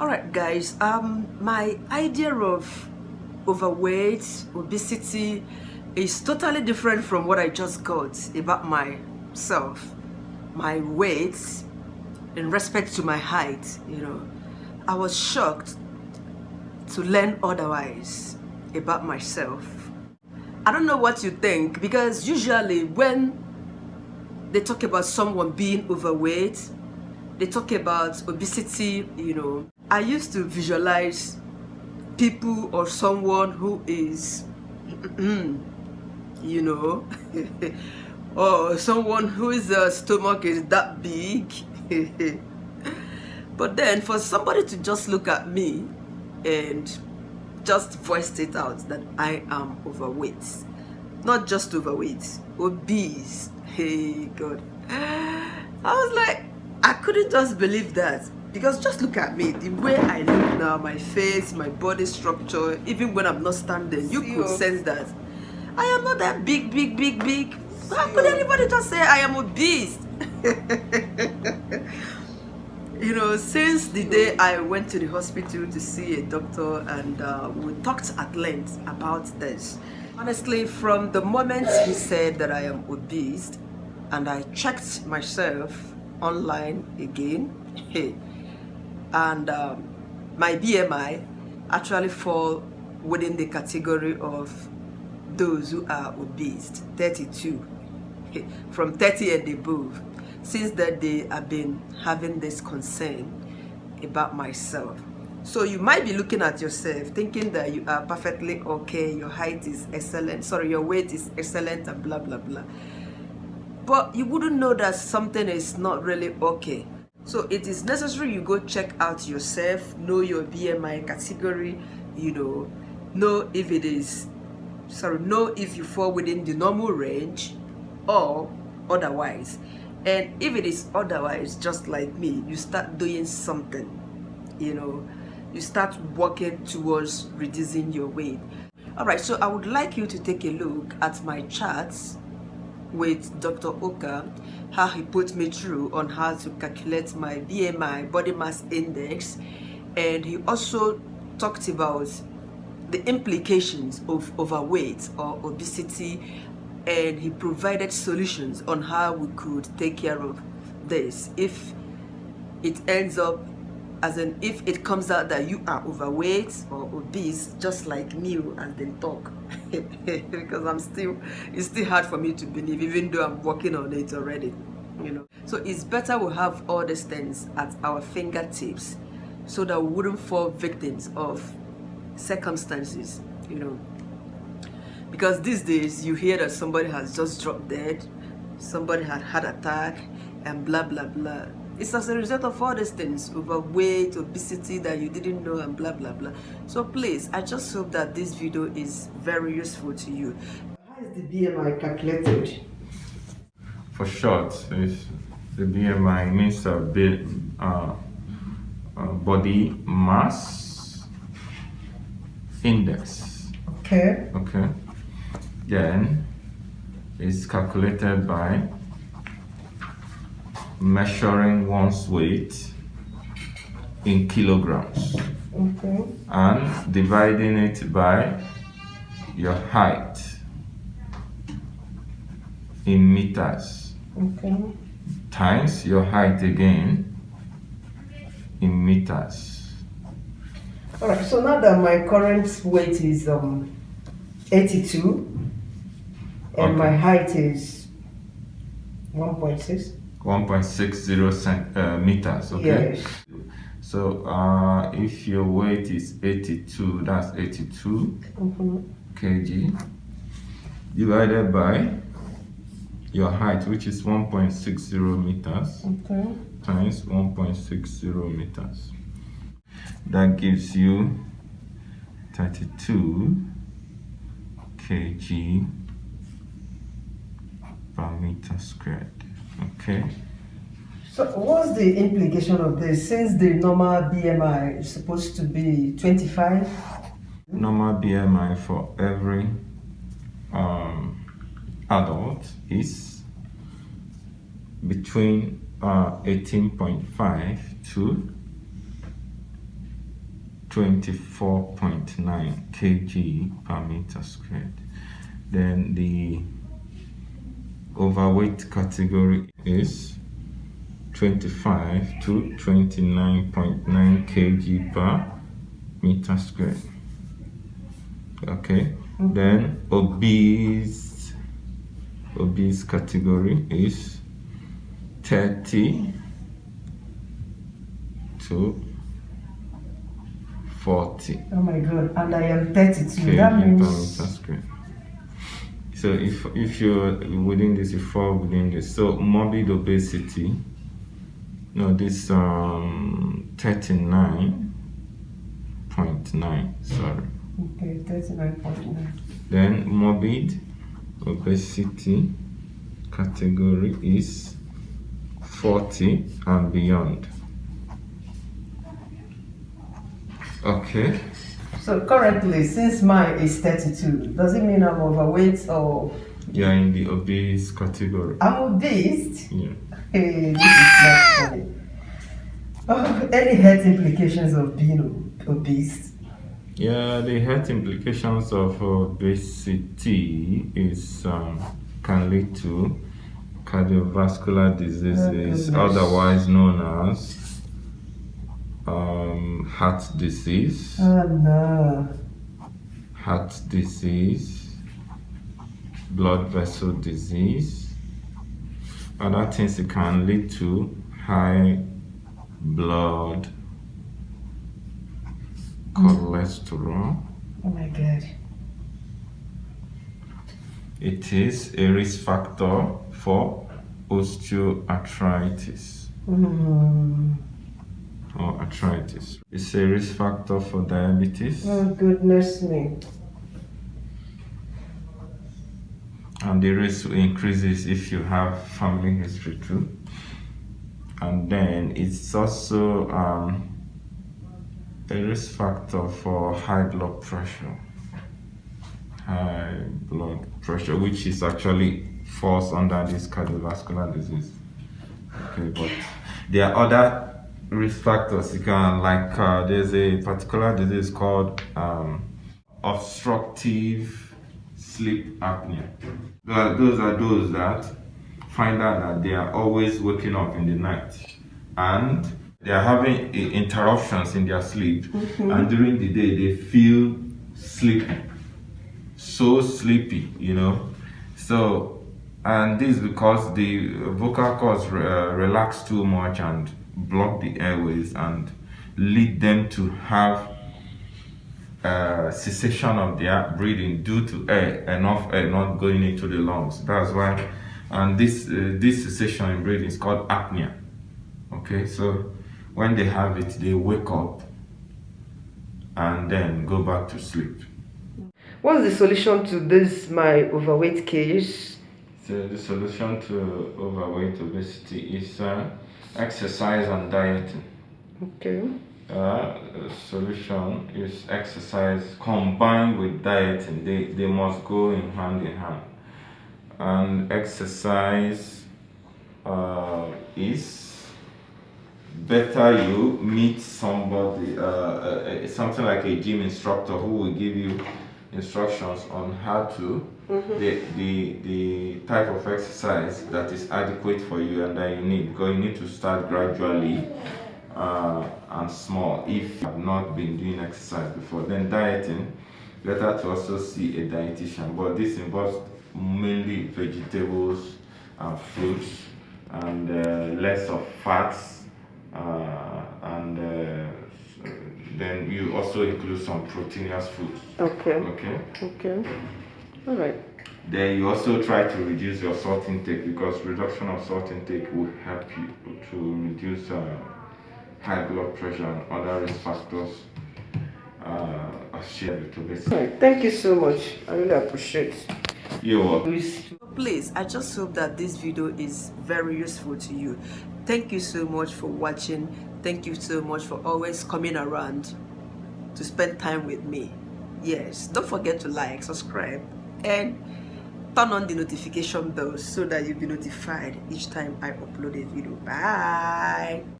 Alright guys, my idea of overweight, obesity is totally different from what I just got about myself, my weight in respect to my height. I was shocked to learn otherwise about myself. I don't know what you think, because usually when they talk about someone being overweight, they talk about obesity, I used to visualize people or someone who is, or someone whose stomach is that big. But then for somebody to just look at me and just voice it out that I am overweight, not just overweight, obese. Hey God, I was like, I couldn't just believe that, because just look at me, the way I look now, my face, my body structure, even when I'm not standing, you could sense that I am not that big. How could anybody just say I am obese? Since the day I went to the hospital to see a doctor, and we talked at length about this. Honestly, from the moment he said that I am obese, and I checked myself online again, and my BMI actually fall within the category of those who are obese, 32, from 30 and above. Since that day, I've been having this concern about myself. So you might be looking at yourself thinking that you are perfectly okay, your height is excellent, your weight is excellent, and blah blah blah, but you wouldn't know that something is not really okay. So it is necessary you go check out yourself, know your BMI category, know if it is, know if you fall within the normal range or otherwise. And if it is otherwise, just like me, you start doing something, you start working towards reducing your weight. All right, so I would like you to take a look at my charts with Dr. Oka, how he put me through on how to calculate my BMI, body mass index, and he also talked about the implications of overweight or obesity, and he provided solutions on how we could take care of this if it ends up, as in if it comes out that you are overweight or obese, just like me and then talk. Because it's still hard for me to believe, even though I'm working on it already. So it's better we have all these things at our fingertips so that we wouldn't fall victims of circumstances, because these days you hear that somebody has just dropped dead, somebody had heart attack, and blah blah blah. It's as a result of all these things, overweight, obesity that you didn't know, and blah blah blah. So please, I just hope that this video is very useful to you. How is the BMI calculated? For short, the BMI means body mass index. Okay. Then it's calculated by measuring one's weight in kilograms, and dividing it by your height in meters, times your height again in meters. All right, so now that my current weight is 82 and my height is 1.60 meters. Okay. Yes. So if your weight is 82, that's 82 kg divided by your height, which is 1.60 meters, times 1.60 meters. That gives you 32 kg per meter squared. Okay. So what's the implication of this, since the normal BMI is supposed to be 25? Normal BMI for every adult is between 18.5 to 24.9 kg per meter squared. Then the overweight category is 25 to 29.9 kg per meter squared. Okay. Then obese category is 30 to 40. Oh my god, and I am 32. kg That per means meter squared. So if you're within this, you fall within this. So morbid obesity, no, this 39.9, sorry. okay, 39.9. Then morbid obesity category is 40 and beyond. Okay. So currently, since mine is 32, does it mean I'm overweight or You're in the obese category. I'm obese? Yeah. Hey, this is not funny. Oh, any health implications of being obese? Yeah, the health implications of obesity is can lead to cardiovascular diseases, goodness. otherwise known as heart disease, Oh no. heart disease, blood vessel disease. Other things it can lead to high blood cholesterol. Oh my god. It is a risk factor for osteoarthritis or arthritis. It's a risk factor for diabetes, Oh goodness me. and the risk increases if you have family history too. And then it's also a risk factor for high blood pressure. High blood pressure, which is actually falls under this cardiovascular disease. Okay, but there are other risk factors. You can there's a particular disease called obstructive sleep apnea. Those are those that find out that they are always waking up in the night and they are having interruptions in their sleep, and during the day they feel sleepy, so sleepy, So, and this is because the vocal cords relax too much and block the airways and lead them to have cessation of their breathing due to enough air not going into the lungs. That's why, and this cessation in breathing is called apnea. Okay, so when they have it, they wake up and then go back to sleep. What's the solution to this my overweight case? So the solution to overweight obesity is exercise and dieting. Okay. Solution is exercise combined with dieting. They must go in hand. And exercise is better you meet somebody, something like a gym instructor who will give you instructions on how to the type of exercise that is adequate for you and that you need, because you need to start gradually and small if you have not been doing exercise before. Then dieting, better to also see a dietitian, but this involves mainly vegetables and fruits and less of fats, and then you also include some proteinous foods. Okay. All right. Then you also try to reduce your salt intake, because reduction of salt intake will help you to reduce high blood pressure and other risk factors associated with obesity. All right. Thank you so much. I really appreciate it. You're welcome. Please, I just hope that this video is very useful to you. Thank you so much for watching. Thank you so much for always coming around to spend time with me. Yes, don't forget to like, subscribe, and turn on the notification bell so that you'll be notified each time I upload a video. Bye.